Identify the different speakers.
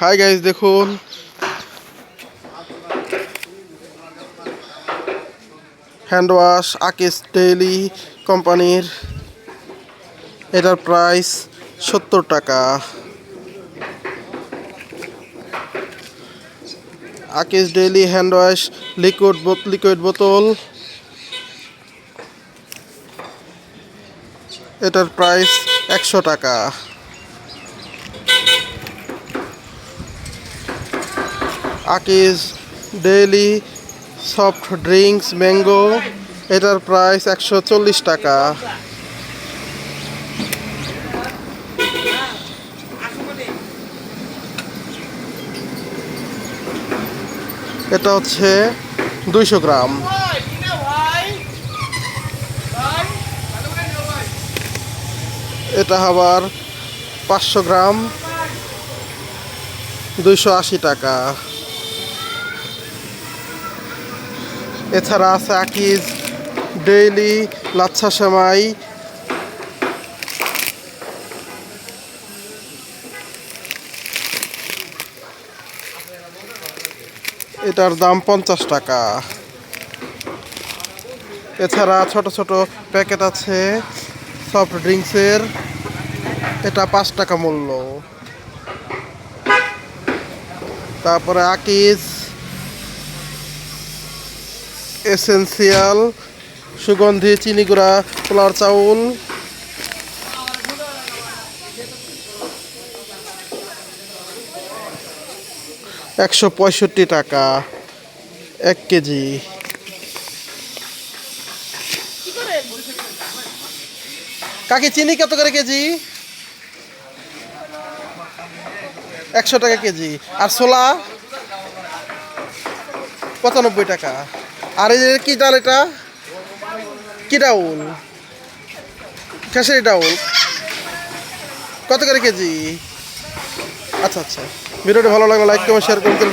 Speaker 1: Hi guys, দেখুন hand wash Akij daily কোম্পানির। এটার প্রাইস 70 টাকা। Akij daily hand wash liquid বোতল, এটার প্রাইস 100 টাকা। Akij daily soft drinks mango, এটার প্রাইস 140 টাকা। এটা হচ্ছে 200 গ্রাম। এটা আবার 500 গ্রাম, 280 টাকা। এছাড়া আছে আকিজ ডেইলি লাচ্ছা সেমাই, এটার দাম 50 টাকা। এছাড়া ছোট ছোট প্যাকেট আছে সফট ড্রিঙ্কসের, এটা 5 টাকা মূল্য। তারপরে আকিজ এসেন্সিয়াল সুগন্ধি চিনি গুঁড়া পোলার চাউল, £165 টাকা 1 কেজি। কাকি চিনি কত করে কেজি? 100 টাকা কেজি। আর ছোলা 95 টাকা। আর এই কি ডাল, এটা কি ডাউল? খেসারি ডাউল কত করে কেজি? আচ্ছা আচ্ছা, ভিডিওটি ভালো লাগলে লাইক করুন, শেয়ার করুন।